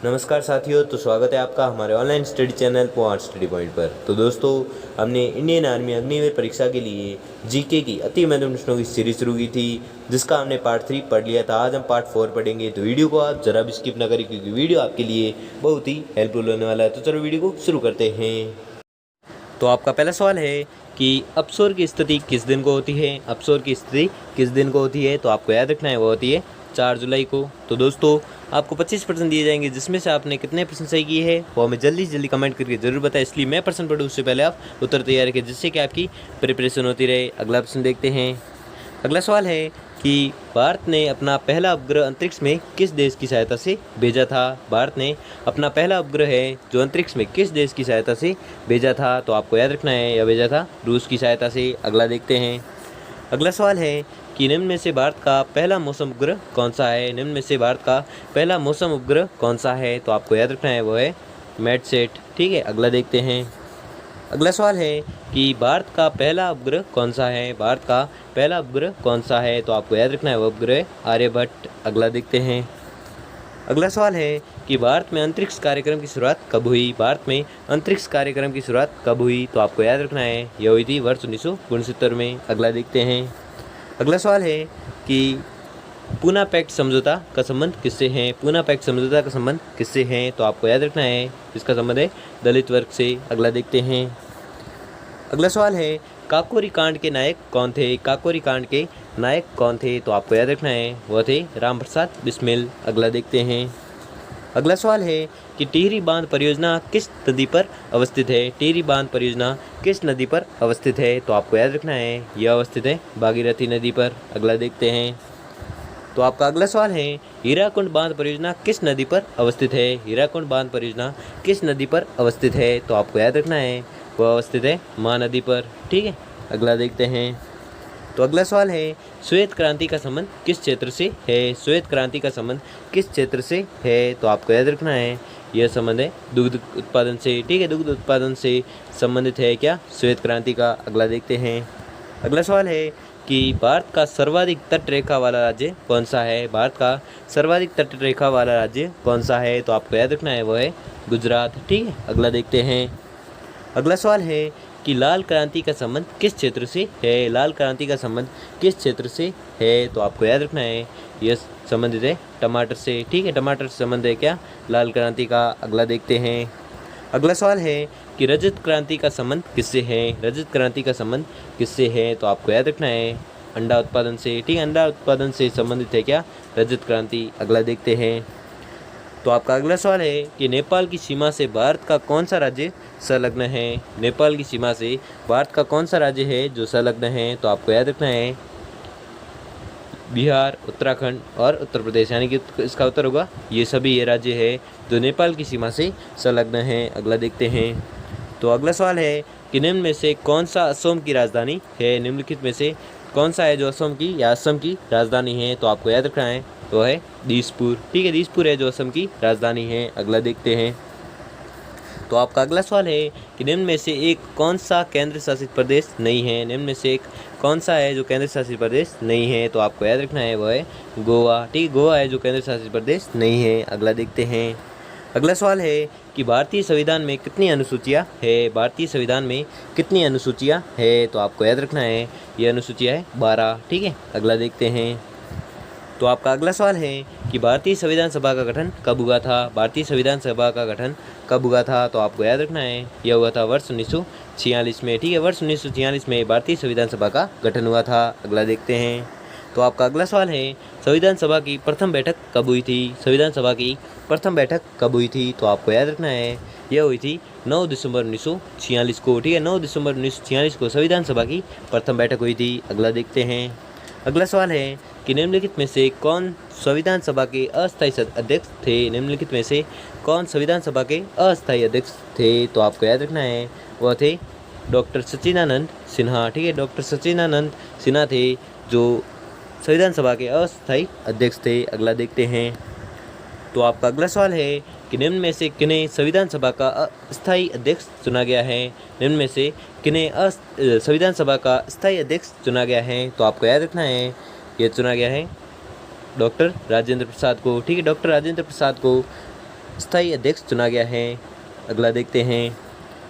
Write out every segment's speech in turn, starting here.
नमस्कार साथियों, तो स्वागत है आपका हमारे online study channel point study point पर। तो दोस्तों, हमने इंडियन आर्मी अग्निवीर परीक्षा के लिए जीके की अति महत्वपूर्ण प्रश्नों की सीरीज शुरू की थी, जिसका हमने पार्ट 3 पढ़ लिया था। आज हम पार्ट 4 पढ़ेंगे, तो वीडियो को आप जरा भी स्किप ना करें, क्योंकि वीडियो आपके लिए बहुत ही हेल्पफुल होने वाला है। तो चलो वीडियो को शुरू करते हैं। तो आपका पहला सवाल है कि अपसोर की स्थिति किस दिन को होती है। अपसोर की स्थिति किस दिन को होती है, तो आपको याद रखना है वो होती है 4 जुलाई को। तो दोस्तों, आपको 25% दिए जाएंगे, जिसमें से आपने कितने प्रश्न सही किए हैं वो हमें जल्दी जल्दी कमेंट करके जरूर बताएं। इसलिए मैं प्रश्न पढ़ूँ उससे पहले आप उत्तर तैयार रखें, जिससे कि आपकी प्रिपरेशन होती रहे। अगला प्रश्न देखते हैं। अगला सवाल है कि भारत ने अपना पहला उपग्रह अंतरिक्ष में किस देश की सहायता से भेजा था। भारत ने अपना पहला उपग्रह है जो अंतरिक्ष में किस देश की सहायता से भेजा था, तो आपको याद रखना है यह भेजा था रूस की सहायता से। अगला देखते हैं। अगला सवाल है कि निम्न में से भारत का पहला मौसम उपग्रह कौन सा है। निम्न में से भारत का पहला मौसम उपग्रह कौन सा है, तो आपको याद रखना है वो है मैटसेट। ठीक है, अगला देखते हैं। अगला सवाल है कि भारत का पहला उपग्रह कौन सा है। भारत का पहला उपग्रह कौन सा है, तो आपको याद रखना है वो उपग्रह आर्यभट्ट। अगला देखते हैं। अगला सवाल है कि भारत में अंतरिक्ष कार्यक्रम की शुरुआत कब हुई। भारत में अंतरिक्ष कार्यक्रम की शुरुआत कब हुई, तो आपको याद रखना है यह हुई थी वर्ष 1969 में। अगला देखते हैं। अगला सवाल है कि पूना पैक्ट समझौता का संबंध किससे है। पूना पैक्ट समझौता का संबंध किससे है, तो आपको याद रखना है इसका संबंध है दलित वर्ग से। अगला देखते हैं। अगला सवाल है काकोरी कांड के नायक कौन थे। काकोरी कांड के नायक कौन थे, तो आपको याद रखना है वह थे राम प्रसाद बिस्मिल। अगला देखते हैं। अगला सवाल है कि टिहरी बांध परियोजना किस नदी पर अवस्थित है। टिहरी बांध परियोजना किस नदी पर अवस्थित है, तो आपको याद रखना है यह अवस्थित है भागीरथी नदी पर। अगला देखते हैं। तो आपका अगला सवाल है हीराकुंड बांध परियोजना किस नदी पर अवस्थित है। हीराकुंड बांध परियोजना किस नदी पर अवस्थित है, तो आपको याद रखना है वह अवस्थित है महानदी पर। ठीक है, अगला देखते हैं। तो अगला सवाल है श्वेत क्रांति का संबंध किस क्षेत्र से है। श्वेत क्रांति का संबंध किस क्षेत्र से है, तो आपको याद रखना है यह संबंध है दुग्ध उत्पादन से। ठीक है, दुग्ध उत्पादन से संबंधित है क्या श्वेत क्रांति का। अगला देखते हैं। अगला सवाल है कि भारत का सर्वाधिक तट रेखा वाला राज्य कौन सा है। भारत का सर्वाधिक तट रेखा वाला राज्य कौन सा है, तो आपको याद रखना है वह है गुजरात। ठीक है, अगला देखते हैं। अगला सवाल है कि लाल क्रांति का संबंध किस क्षेत्र से है। लाल क्रांति का संबंध किस क्षेत्र से है, तो आपको याद रखना है यह संबंधित है टमाटर से। ठीक है, टमाटर से संबंध है क्या लाल क्रांति का। अगला देखते हैं। अगला सवाल है कि रजत क्रांति का संबंध किससे है। रजत क्रांति का संबंध किससे है, तो आपको याद रखना है अंडा उत्पादन से। ठीक है, अंडा उत्पादन से संबंधित है क्या रजत क्रांति। अगला देखते हैं। तो आपका अगला सवाल है कि नेपाल की सीमा से भारत का कौन सा राज्य संलग्न है। नेपाल की सीमा से भारत का कौन सा राज्य है जो संलग्न है, तो आपको याद रखना है बिहार, उत्तराखंड और उत्तर प्रदेश, यानी कि इसका उत्तर होगा ये सभी ये राज्य है जो नेपाल की सीमा से संलग्न है। अगला देखते हैं। तो अगला सवाल है कि निम्न में से कौन सा असम की राजधानी है। निम्नलिखित में से कौन सा है जो असम की या असम की राजधानी है, तो आपको याद रखना है तो है दिसपुर। ठीक है, दिसपुर है जो असम की राजधानी है। अगला देखते हैं। तो आपका अगला सवाल है कि निम्न में से एक कौन सा केंद्र शासित प्रदेश नहीं है। निम्न में से एक कौन सा है जो केंद्र शासित प्रदेश नहीं है, तो आपको याद रखना है वह है गोवा। ठीक है, गोवा है जो केंद्र शासित प्रदेश नहीं है। अगला देखते हैं। अगला सवाल है कि भारतीय संविधान में कितनी अनुसूचियाँ है। भारतीय संविधान में कितनी अनुसूचियाँ है, तो आपको याद रखना है यह अनुसूचियाँ है 12। ठीक है, अगला देखते हैं। तो आपका अगला सवाल है कि भारतीय संविधान सभा का गठन कब हुआ था। भारतीय संविधान सभा का गठन कब हुआ था, तो आपको याद रखना है यह हुआ था वर्ष 1946 में। ठीक है, वर्ष 1946 में भारतीय संविधान सभा का गठन हुआ था। अगला देखते हैं। तो आपका अगला सवाल है संविधान सभा की प्रथम बैठक कब हुई थी। संविधान सभा की प्रथम बैठक कब हुई थी, तो आपको याद रखना है यह हुई थी 9 दिसंबर 1946 को। ठीक है, 9 दिसंबर 1946 को संविधान सभा की प्रथम बैठक हुई थी। अगला देखते हैं। अगला सवाल है कि निम्नलिखित में से कौन संविधान सभा के अस्थायी अध्यक्ष थे। निम्नलिखित में से कौन संविधान सभा के अस्थायी अध्यक्ष थे, तो आपको याद रखना है वह थे डॉक्टर सच्चिदानंद सिन्हा। ठीक है, डॉक्टर सच्चिदानंद सिन्हा थे जो संविधान सभा के अस्थायी अध्यक्ष थे। अगला देखते हैं। तो आपका अगला सवाल है कि निम्न में से किन्हें संविधान सभा का अस्थायी अध्यक्ष चुना गया है। निम्न में से किन्हें संविधान सभा का अस्थायी अध्यक्ष चुना गया है, तो आपको याद रखना है यह चुना गया है डॉक्टर राजेंद्र प्रसाद को। ठीक है, डॉक्टर राजेंद्र प्रसाद को स्थायी अध्यक्ष चुना गया है। अगला देखते हैं।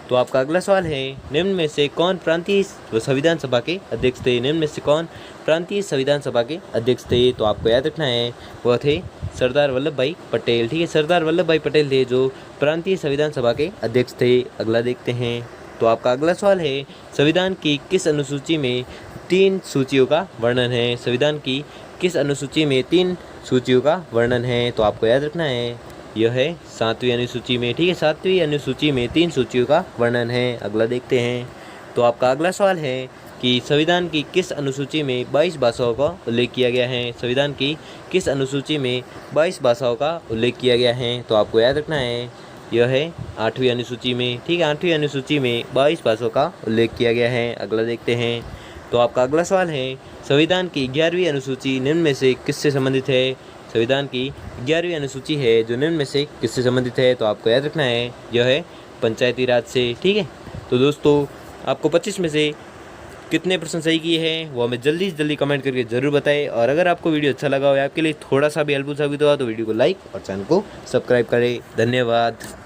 तो आपका अगला सवाल है, निम्न में से कौन प्रांतीय संविधान सभा के अध्यक्ष थे? निम्न में से कौन प्रांतीय संविधान सभा के अध्यक्ष थे? तो आपको याद रखना है वह थे सरदार वल्लभ भाई पटेल। ठीक है, सरदार वल्लभ भाई पटेल थे जो प्रांतीय संविधान सभा के अध्यक्ष थे। अगला देखते हैं। तो आपका अगला सवाल है, संविधान की किस अनुसूची में 3 सूचियों का वर्णन है? संविधान की किस अनुसूची में 3 सूचियों का वर्णन है? तो आपको याद रखना है यह है 7वीं अनुसूची में। ठीक है, 7वीं अनुसूची में 3 सूचियों का वर्णन है। अगला देखते हैं। तो आपका अगला सवाल है कि संविधान की किस अनुसूची में 22 भाषाओं का उल्लेख किया गया है? संविधान की किस अनुसूची में 22 भाषाओं का उल्लेख किया गया है? तो आपको याद रखना है यह है 8वीं अनुसूची में। ठीक है, 8वीं अनुसूची में 22 भाषाओं का उल्लेख किया गया है। अगला देखते हैं। तो आपका अगला सवाल है, संविधान की 11वीं अनुसूची निम्न में से किससे संबंधित है? संविधान की 11वीं अनुसूची है जो निम्न में से किससे संबंधित है? तो आपको याद रखना है यह है पंचायती राज से। ठीक है, तो दोस्तों आपको 25 में से कितने प्रश्न सही किए हैं वो हमें जल्दी से जल्दी कमेंट करके ज़रूर बताएं। और अगर आपको वीडियो अच्छा लगा हो या आपके लिए थोड़ा सा भी हेल्पफुल साबित हुआ तो वीडियो को लाइक और चैनल को सब्सक्राइब करें। धन्यवाद।